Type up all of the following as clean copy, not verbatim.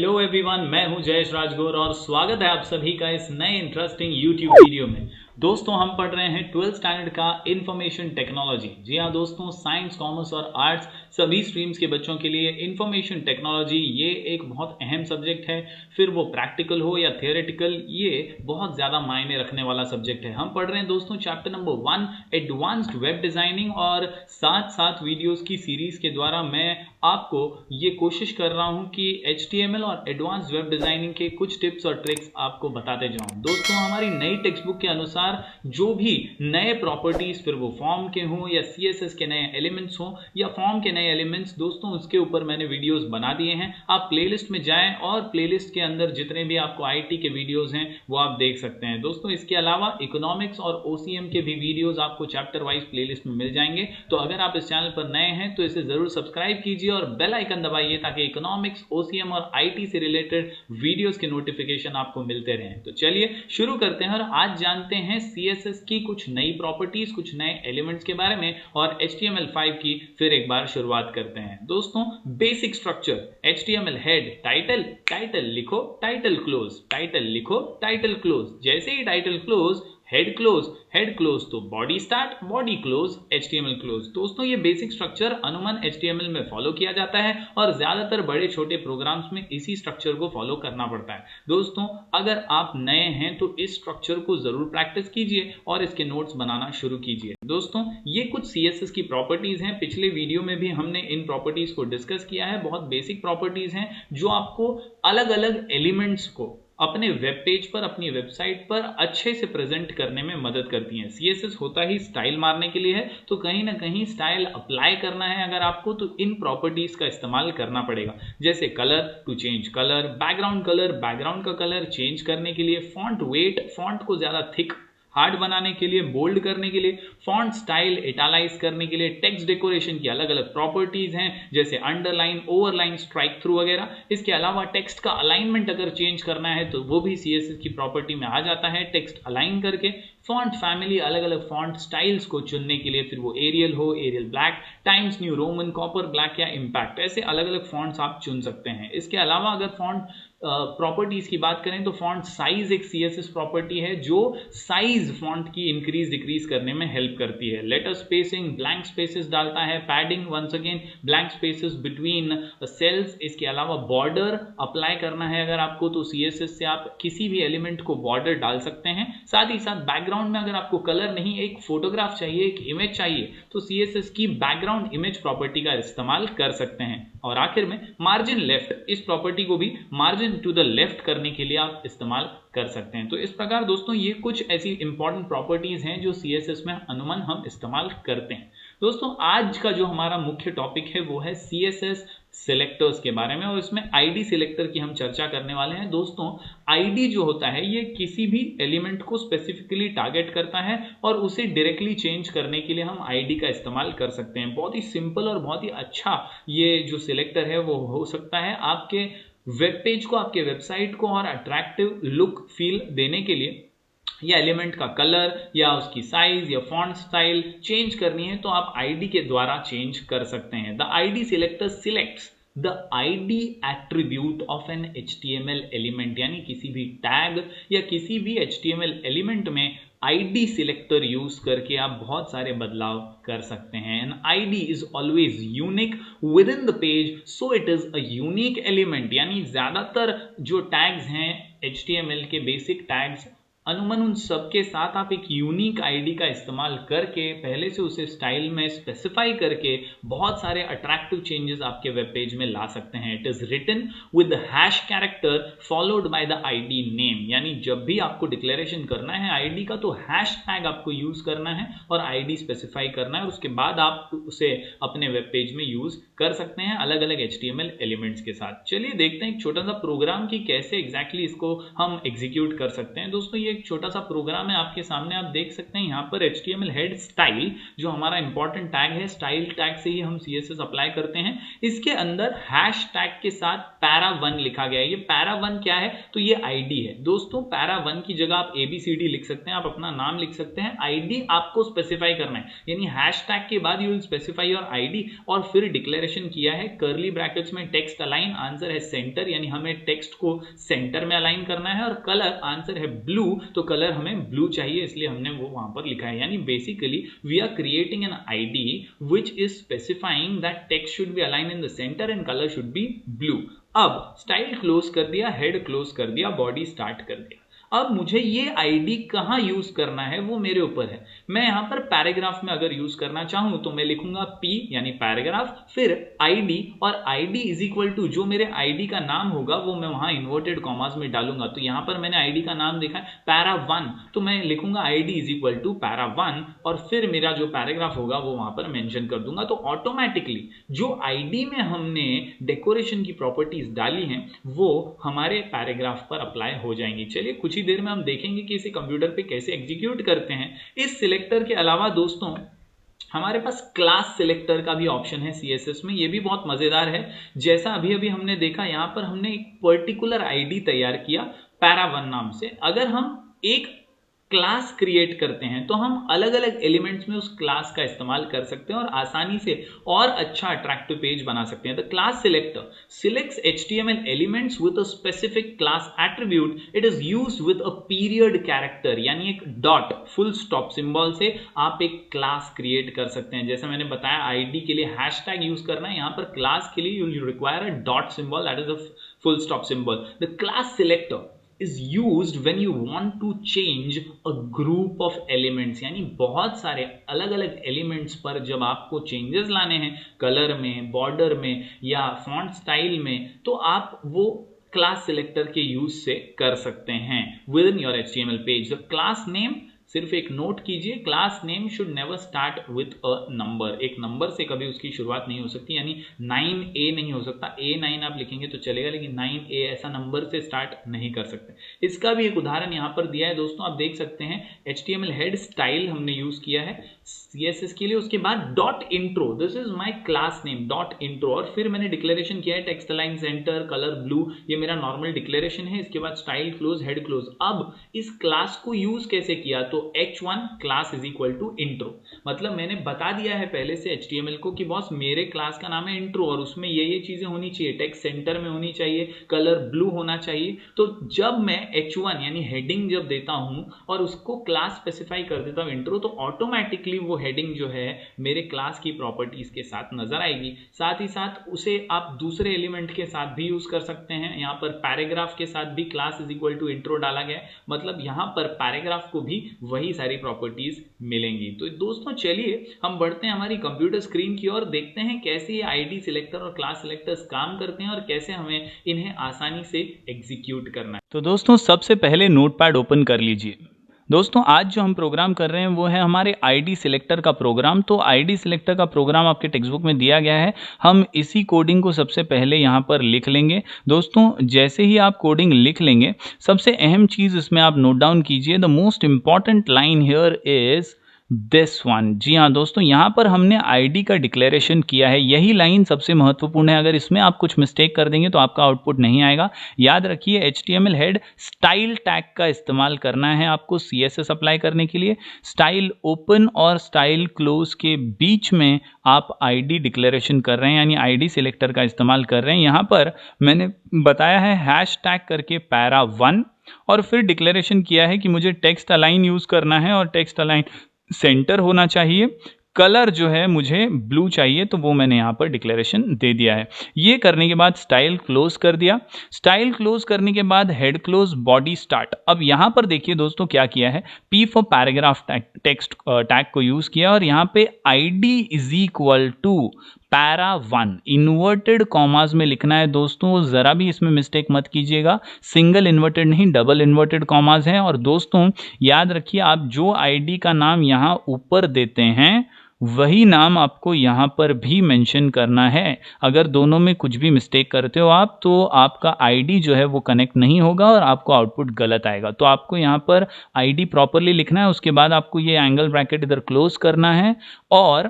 Hello everyone, मैं हूं जयेश राजगौर और स्वागत है आप सभी का इस नए इंटरेस्टिंग यूट्यूब वीडियो में। दोस्तों, हम पढ़ रहे हैं 12th स्टैंडर्ड का इंफॉर्मेशन टेक्नोलॉजी। जी हाँ दोस्तों, साइंस, कॉमर्स और आर्ट्स सभी स्ट्रीम्स के बच्चों के लिए इंफॉर्मेशन टेक्नोलॉजी ये एक बहुत अहम सब्जेक्ट है। फिर वो प्रैक्टिकल हो या थियोरेटिकल, ये बहुत ज़्यादा मायने रखने वाला सब्जेक्ट है। हम पढ़ रहे हैं दोस्तों chapter number 1 advanced web designing, और साथ साथ वीडियोस की सीरीज के द्वारा मैं आपको ये कोशिश कर रहा हूँ कि HTML और एडवांस्ड वेब डिज़ाइनिंग के कुछ टिप्स और ट्रिक्स आपको बताते जाऊँ। दोस्तों, हमारी नई टेक्स्ट बुक के अनुसार जो भी नए प्रॉपर्टीज, फिर वो फॉर्म के हों या CSS के नए एलिमेंट्स हों या फॉर्म के नए एलिमेंट्स, दोस्तों उसके ऊपर मैंने वीडियोस बना दिए हैं। आप प्लेलिस्ट में जाएं और प्लेलिस्ट के अंदर जितने भी आपको IT के वीडियोस हैं वो आप देख सकते हैं। दोस्तों, इसके अलावा इकोनॉमिक्स और OCM के भी वीडियोस आपको चैप्टर वाइज प्लेलिस्ट में मिल जाएंगे। तो अगर आप इस चैनल पर नए हैं तो इसे जरूर सब्सक्राइब कीजिए और बेल आइकन दबाइए ताकि इकोनॉमिक्स, OCM और IT से रिलेटेड वीडियोस के नोटिफिकेशन आपको मिलते रहें। तो चलिए शुरू करते हैं और आज जानते हैं CSS की कुछ नई प्रॉपर्टीज, कुछ नए एलिमेंट्स के बारे में, और HTML5 की फिर एक बार शुरुआत करते हैं। दोस्तों, basic structure HTML head, title, title लिखो, टाइटल क्लोज, टाइटल लिखो, टाइटल क्लोज। जैसे ही title close, head close, head close तो body start, body close, HTML close. दोस्तों, ये बेसिक स्ट्रक्चर अमूमन HTML में फॉलो किया जाता है और ज्यादातर बड़े छोटे प्रोग्राम्स में इसी स्ट्रक्चर को फॉलो करना पड़ता है। दोस्तों, अगर आप नए हैं तो इस स्ट्रक्चर को जरूर प्रैक्टिस कीजिए और इसके नोट्स बनाना शुरू कीजिए। दोस्तों, ये कुछ CSS की प्रॉपर्टीज हैं। पिछले वीडियो में भी हमने इन प्रॉपर्टीज को डिस्कस किया है। बहुत बेसिक प्रॉपर्टीज हैं जो आपको अलग अलग एलिमेंट्स को अपने वेब पेज पर, अपनी वेबसाइट पर अच्छे से प्रेजेंट करने में मदद करती हैं। CSS होता ही स्टाइल मारने के लिए है, तो कहीं ना कहीं स्टाइल अप्लाई करना है अगर आपको, तो इन प्रॉपर्टीज का इस्तेमाल करना पड़ेगा। जैसे colour, to change colour, background का कलर चेंज करने के लिए, फॉन्ट वेट, फॉन्ट को ज्यादा थिक, हार्ड बनाने के लिए, बोल्ड करने के लिए, फॉन्ट स्टाइल इटैलाइज करने के लिए, टेक्स्ट डेकोरेशन की अलग अलग प्रॉपर्टीज हैं जैसे अंडरलाइन, ओवरलाइन, स्ट्राइक थ्रू वगैरह। इसके अलावा टेक्स्ट का अलाइनमेंट अगर चेंज करना है तो वो भी CSS की प्रॉपर्टी में आ जाता है, टेक्स्ट अलाइन करके। फॉन्ट फैमिली, अलग अलग फॉन्ट स्टाइल्स को चुनने के लिए, फिर वो एरियल हो, Arial Black, Times New Roman, Cooper Black या इम्पैक्ट, ऐसे अलग अलग फॉन्ट्स आप चुन सकते हैं। इसके अलावा अगर फॉन्ट प्रॉपर्टीज की बात करें तो फॉन्ट साइज एक CSS प्रॉपर्टी है जो साइज फॉन्ट की इंक्रीज डिक्रीज करने में हेल्प करती है। लेटर स्पेसिंग, ब्लैंक स्पेसेस डालता है, padding, once again blank spaces between cells. इसके अलावा बॉर्डर अप्लाई करना है अगर आपको, तो CSS से आप किसी भी एलिमेंट को बॉर्डर डाल सकते हैं। साथ ही साथ बैकग्राउंड में अगर आपको कलर नहीं, एक फोटोग्राफ चाहिए, एक इमेज चाहिए, तो CSS की बैकग्राउंड इमेज प्रॉपर्टी का इस्तेमाल कर सकते हैं। और आखिर में मार्जिन लेफ्ट, इस प्रॉपर्टी को भी मार्जिन टू द लेफ्ट करने के लिए आप इस्तेमाल कर सकते हैं। तो इस प्रकार दोस्तों ये कुछ ऐसी इंपॉर्टेंट प्रॉपर्टीज हैं जो CSS में अमूमन हम इस्तेमाल करते हैं। दोस्तों, आज का जो हमारा मुख्य टॉपिक है वो है CSS सिलेक्टर्स के बारे में, और इसमें ID सिलेक्टर की हम चर्चा करने वाले हैं। दोस्तों, ID जो होता है ये किसी भी एलिमेंट को स्पेसिफिकली टारगेट करता है और उसे डायरेक्टली चेंज करने के लिए हम ID का इस्तेमाल कर सकते हैं। बहुत ही सिंपल और बहुत ही अच्छा ये जो सिलेक्टर है वो हो सकता है आपके वेब पेज को, आपके वेबसाइट को और अट्रैक्टिव लुक फील देने के लिए। या एलिमेंट का कलर या उसकी साइज या फॉन्ट स्टाइल चेंज करनी है तो आप ID के द्वारा चेंज कर सकते हैं। The ID selector selects the ID attribute of an HTML element, यानी किसी भी टैग या किसी भी HTML एलिमेंट में ID सिलेक्टर यूज करके आप बहुत सारे बदलाव कर सकते हैं। An ID is always unique within the page, so it is a unique element. यानी ज्यादातर जो टैग्स हैं HTML के बेसिक टैग्स, अमूमन उन सबके साथ आप एक यूनिक ID का इस्तेमाल करके, पहले से उसे स्टाइल में स्पेसिफाई करके बहुत सारे अट्रैक्टिव चेंजेस आपके वेब पेज में ला सकते हैं। It is written with the hash character followed by the ID name, यानी जब भी आपको डिक्लेरेशन करना है ID का तो हैश टैग आपको यूज करना है और ID स्पेसिफाई करना है, और उसके बाद आप उसे अपने वेब पेज में यूज कर सकते हैं अलग अलग HTML एलिमेंट्स के साथ। चलिए देखते हैं एक छोटा सा प्रोग्राम की कैसे एग्जैक्टली इसको हम एग्जीक्यूट कर सकते हैं। दोस्तों, ये एक छोटा सा प्रोग्राम है आपके सामने, आप देख सकते हैं यहाँ पर HTML हेड स्टाइल जो हमारा इंपॉर्टेंट टैग है, स्टाइल टैग से ही हम CSS अप्लाई करते हैं। इसके अंदर हैश टैग के साथ para1 लिखा गया है। ये para1 क्या है, तो ये ID है दोस्तों। para1 की जगह आप ABCD लिख सकते हैं, आप अपना नाम लिख सकते हैं। ID आपको स्पेसिफाई करना है, यानी हैश टैग के बाद you will specify your ID और फिर डिक्लेरेशन किया है कर्ली ब्रैकेट्स में टेक्स्ट अलाइन, आंसर है सेंटर, यानी हमें टेक्स्ट को सेंटर में अलाइन करना है। और कलर आंसर है ब्लू, तो कलर हमें ब्लू चाहिए, इसलिए हमने वो वहां पर लिखा है। यानी basically we are creating an ID which is specifying that text should be aligned in the center and color should be blue। अब स्टाइल क्लोज कर दिया, हेड क्लोज कर दिया, बॉडी स्टार्ट कर दिया। अब मुझे ये आईडी कहां यूज करना है वो मेरे ऊपर है। मैं यहां पर पैराग्राफ में अगर यूज करना चाहूं तो मैं लिखूंगा P यानी पैराग्राफ, फिर आईडी, और आईडी इज इक्वल टू जो मेरे आईडी का नाम होगा वो मैं वहां इन्वर्टेड कॉमास में डालूंगा। तो यहां पर मैंने आईडी का नाम देखा है para1, तो मैं लिखूंगा ID is equal to para1 और फिर मेरा जो पैराग्राफ होगा वो वहां पर मेंशन कर दूंगा। तो ऑटोमेटिकली जो आईडी में हमने डेकोरेशन की प्रॉपर्टीज डाली हैं वो हमारे पैराग्राफ पर अप्लाई हो जाएंगी। चलिए कुछ देर में हम देखेंगे कि इसे कंप्यूटर पे कैसे एग्जीक्यूट करते हैं। इस सिलेक्टर के अलावा दोस्तों हमारे पास क्लास सिलेक्टर का भी ऑप्शन है CSS में, ये भी बहुत मजेदार है। जैसा अभी अभी हमने देखा, यहां पर हमने एक पर्टिकुलर आईडी तैयार किया para1 नाम से। अगर हम एक क्लास क्रिएट करते हैं तो हम अलग अलग एलिमेंट्स में उस क्लास का इस्तेमाल कर सकते हैं और आसानी से और अच्छा अट्रैक्टिव पेज बना सकते हैं। The class selector selects HTML elements with a specific class attribute. It is used with a period character, यानी एक डॉट फुल स्टॉप सिंबल से आप एक क्लास क्रिएट कर सकते हैं। जैसे मैंने बताया आईडी के लिए हैशटैग यूज करना है, यहां पर क्लास के लिए you require a dot symbol, that is a full stop symbol. The class selector is used when you want to change a group of elements, यानी बहुत सारे अलग अलग एलिमेंट्स पर जब आपको चेंजेस लाने हैं कलर में, बॉर्डर में या फॉन्ट स्टाइल में, तो आप वो क्लास सिलेक्टर के यूज से कर सकते हैं with in your HTML page. The class name, सिर्फ एक नोट कीजिए, class name should never start with a number. एक नंबर से कभी उसकी शुरुआत नहीं हो सकती, यानी 9A नहीं हो सकता। A9 आप लिखेंगे तो चलेगा, लेकिन 9A ऐसा नंबर से स्टार्ट नहीं कर सकते। इसका भी एक उदाहरण यहाँ पर दिया है दोस्तों, आप देख सकते हैं। HTML हेड स्टाइल हमने यूज किया है CSS के लिए, उसके बाद dot intro, this is my class name dot intro, और फिर मैंने डिक्लेरेशन किया है text align centre, colour blue, ये मेरा नॉर्मल डिक्लेरेशन है। इसके बाद स्टाइल क्लोज, हेड क्लोज। अब इस क्लास को यूज कैसे किया, तो H1 class is equal to intro, मतलब मैंने बता दिया है पहले से HTML को कि बॉस मेरे क्लास का नाम है इंट्रो और उसमें ये चीजें होनी चाहिए, टेक्स्ट सेंटर में होनी चाहिए, कलर ब्लू होना चाहिए। तो जब मैं H1 यानी हेडिंग जब देता हूं और उसको क्लास स्पेसिफाई कर देता हूं इंट्रो, तो ऑटोमेटिकली वो हेडिंग जो है मेरे क्लास की प्रॉपर्टीज के साथ नजर आएगी। साथ ही साथ उसे आप दूसरे एलिमेंट के साथ भी यूज कर सकते हैं। यहाँ पर पैराग्राफ के साथ भी class is equal to intro डाला गया है, मतलब यहाँ पर पैराग्राफ को भी वही सारी प्रॉपर्टीज मिलेंगी। तो दोस्तों चलिए हम बढ़ते हैं हमारी कंप्यूटर स्क्रीन की ओर, देखते हैं कैसे ये आईडी सिलेक्टर और क्लास सिलेक्टर्स काम करते हैं और कैसे हमें इन्हें आसानी से एग्जीक्यूट करना है। तो दोस्तों सबसे पहले नोटपैड ओपन कर लीजिए। दोस्तों आज जो हम प्रोग्राम कर रहे हैं वो है हमारे आईडी सिलेक्टर का प्रोग्राम। तो आईडी सिलेक्टर का प्रोग्राम आपके टेक्स्ट बुक में दिया गया है, हम इसी कोडिंग को सबसे पहले यहाँ पर लिख लेंगे। दोस्तों जैसे ही आप कोडिंग लिख लेंगे, सबसे अहम चीज़ इसमें आप नोट डाउन कीजिए, the most important line here is this one. जी हाँ दोस्तों, यहाँ पर हमने आईडी का डिक्लेरेशन किया है, यही लाइन सबसे महत्वपूर्ण है। अगर इसमें आप कुछ मिस्टेक कर देंगे तो आपका आउटपुट नहीं आएगा। याद रखिए HTML हेड स्टाइल टैग का इस्तेमाल करना है आपको CSS अप्लाई करने के लिए। स्टाइल ओपन और स्टाइल क्लोज के बीच में आप आईडी डिक्लेरेशन कर रहे हैं, यानी आईडी सिलेक्टर का इस्तेमाल कर रहे हैं। यहाँ पर मैंने बताया है हैश टैग करके para1 और फिर डिक्लेरेशन किया है कि मुझे टेक्स्ट अलाइन यूज करना है और टेक्स्ट अलाइन सेंटर होना चाहिए, कलर जो है मुझे ब्लू चाहिए, तो वो मैंने यहाँ पर डिक्लेरेशन दे दिया है। ये करने के बाद स्टाइल क्लोज कर दिया। स्टाइल क्लोज करने के बाद हेड क्लोज, बॉडी स्टार्ट। अब यहाँ पर देखिए दोस्तों क्या किया है, P for paragraph text tag को यूज किया और यहाँ पे ID is equal to para1 inverted commas में लिखना है दोस्तों, जरा भी इसमें मिस्टेक मत कीजिएगा, सिंगल इन्वर्टेड नहीं डबल इन्वर्टेड कॉमास हैं। और दोस्तों याद रखिए, आप जो आईडी का नाम यहाँ ऊपर देते हैं वही नाम आपको यहाँ पर भी मेंशन करना है। अगर दोनों में कुछ भी मिस्टेक करते हो आप, तो आपका आईडी जो है वो कनेक्ट नहीं होगा और आपको आउटपुट गलत आएगा। तो आपको यहाँ पर आईडी प्रॉपरली लिखना है, उसके बाद आपको ये एंगल ब्रैकेट इधर क्लोज करना है और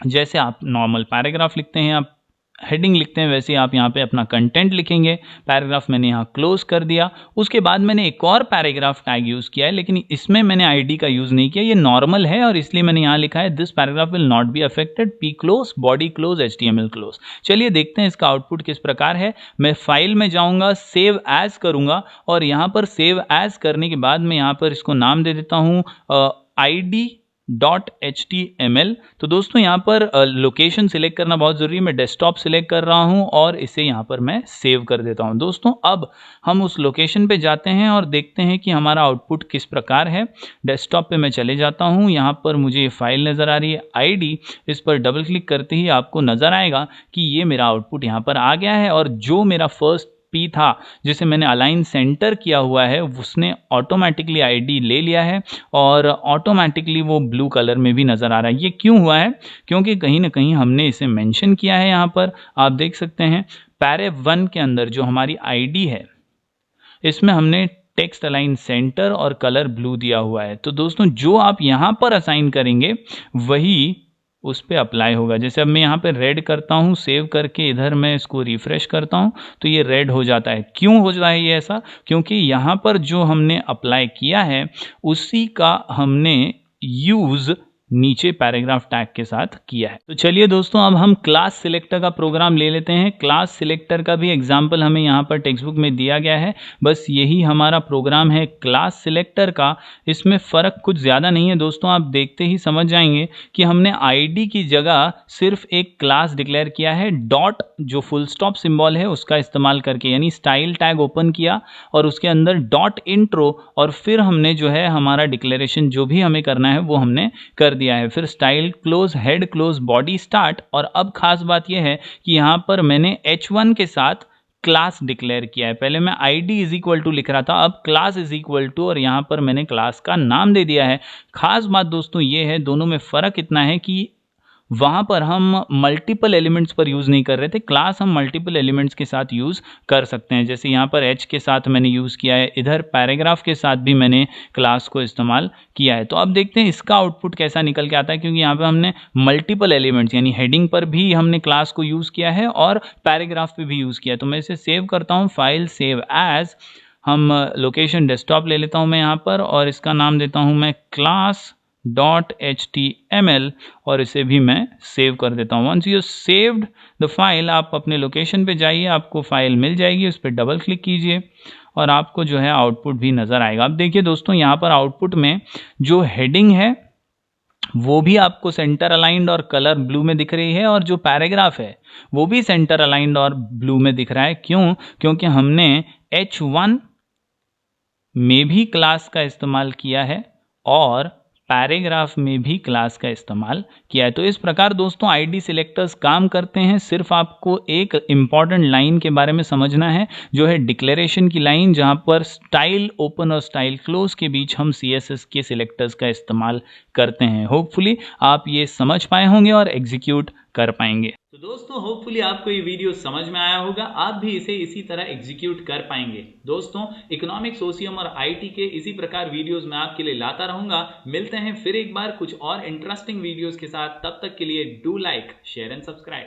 जैसे आप नॉर्मल पैराग्राफ लिखते हैं, आप हेडिंग लिखते हैं, वैसे आप यहाँ पे अपना कंटेंट लिखेंगे। पैराग्राफ मैंने यहाँ क्लोज कर दिया। उसके बाद मैंने एक और पैराग्राफ टैग यूज़ किया है, लेकिन इसमें मैंने आईडी का यूज़ नहीं किया, ये नॉर्मल है और इसलिए मैंने यहाँ लिखा है this paragraph will not be affected, P close, body close, HTML close. चलिए देखते हैं इसका आउटपुट किस प्रकार है। मैं फाइल में जाऊँगा, सेव एज करूँगा और यहाँ पर सेव एज करने के बाद मैं यहाँ पर इसको नाम दे देता हूँ id.html। तो दोस्तों यहाँ पर लोकेशन सिलेक्ट करना बहुत ज़रूरी है। मैं डेस्कटॉप सिलेक्ट कर रहा हूँ और इसे यहाँ पर मैं सेव कर देता हूँ। दोस्तों अब हम उस लोकेशन पे जाते हैं और देखते हैं कि हमारा आउटपुट किस प्रकार है। डेस्कटॉप पे मैं चले जाता हूँ, यहाँ पर मुझे फाइल नज़र आ रही है id, इस पर डबल क्लिक करते ही आपको नज़र आएगा कि ये मेरा आउटपुट यहाँ पर आ गया है और जो मेरा फर्स्ट P था जिसे मैंने अलाइन सेंटर किया हुआ है, उसने ऑटोमेटिकली आईडी ले लिया है और ऑटोमेटिकली वो ब्लू कलर में भी नज़र आ रहा है। ये क्यों हुआ है? क्योंकि कहीं ना कहीं हमने इसे मेंशन किया है। यहाँ पर आप देख सकते हैं पैरे 1 के अंदर जो हमारी आईडी है, इसमें हमने टेक्स्ट अलाइन सेंटर और कलर ब्लू दिया हुआ है। तो दोस्तों जो आप यहाँ पर असाइन करेंगे वही उस पर अप्लाई होगा। जैसे अब मैं यहाँ पे रेड करता हूँ, सेव करके इधर मैं इसको रिफ्रेश करता हूँ तो ये रेड हो जाता है। क्यों हो जाता है ये ऐसा? क्योंकि यहाँ पर जो हमने अप्लाई किया है उसी का हमने यूज़ नीचे पैराग्राफ टैग के साथ किया है। तो चलिए दोस्तों अब हम क्लास सिलेक्टर का प्रोग्राम ले लेते हैं। क्लास सिलेक्टर का भी एग्जाम्पल हमें यहाँ पर टेक्स्ट बुक में दिया गया है, बस यही हमारा प्रोग्राम है क्लास सिलेक्टर का। इसमें फ़र्क कुछ ज़्यादा नहीं है दोस्तों, आप देखते ही समझ जाएंगे कि हमने आईडी की जगह सिर्फ एक क्लास डिक्लेयर किया है, डॉट जो फुल स्टॉप सिंबल है उसका इस्तेमाल करके, यानी स्टाइल टैग ओपन किया और उसके अंदर डॉट इंट्रो और फिर हमने जो है हमारा डिक्लेरेशन जो भी हमें करना है वो हमने कर दिया है। फिर style close, head close, body start. और अब खास बात यह है कि यहां पर मैंने h1 के साथ क्लास डिक्लेयर किया है। पहले मैं id इज इक्वल टू लिख रहा था, अब क्लास इज इक्वल टू और यहां पर मैंने क्लास का नाम दे दिया है। खास बात दोस्तों ये है, दोनों में फर्क इतना है कि वहाँ पर हम मल्टीपल एलिमेंट्स पर यूज़ नहीं कर रहे थे, क्लास हम मल्टीपल एलिमेंट्स के साथ यूज़ कर सकते हैं। जैसे यहाँ पर h के साथ मैंने यूज़ किया है, इधर पैराग्राफ के साथ भी मैंने क्लास को इस्तेमाल किया है। तो अब देखते हैं इसका आउटपुट कैसा निकल के आता है, क्योंकि यहाँ पे हमने मल्टीपल एलिमेंट्स यानी हेडिंग पर भी हमने क्लास को यूज़ किया है और पैराग्राफ पे भी यूज़ किया है। तो मैं इसे सेव करता हूँ, फाइल सेव एज, हम लोकेशन डेस्कटॉप ले लेता हूँ मैं यहाँ पर और इसका नाम देता हूँ मैं class.html और इसे भी मैं सेव कर देता हूँ। Once you saved the file, आप अपने लोकेशन पे जाइए, आपको फाइल मिल जाएगी, उस पर डबल क्लिक कीजिए और आपको जो है आउटपुट भी नज़र आएगा। अब देखिए दोस्तों यहाँ पर आउटपुट में जो हेडिंग है वो भी आपको सेंटर अलाइंड और कलर ब्लू में दिख रही है और जो पैराग्राफ है वो भी सेंटर अलाइंड और ब्लू में दिख रहा है। क्यों? क्योंकि हमने h1 में भी क्लास का इस्तेमाल किया है और पैराग्राफ में भी क्लास का इस्तेमाल किया है। तो इस प्रकार दोस्तों आईडी सिलेक्टर्स काम करते हैं। सिर्फ आपको एक इम्पॉर्टेंट लाइन के बारे में समझना है, जो है डिक्लेरेशन की लाइन, जहां पर स्टाइल ओपन और स्टाइल क्लोज के बीच हम CSS के सिलेक्टर्स का इस्तेमाल करते हैं। होपफुली आप ये समझ पाए होंगे और एग्जीक्यूट कर पाएंगे। तो दोस्तों होपफुली आपको ये वीडियो समझ में आया होगा, आप भी इसे इसी तरह एग्जीक्यूट कर पाएंगे। दोस्तों इकोनॉमिक्स, सोशियम और IT के इसी प्रकार वीडियोस मैं आपके लिए लाता रहूंगा। मिलते हैं फिर एक बार कुछ और इंटरेस्टिंग वीडियोस के साथ, तब तक के लिए do like, share and subscribe.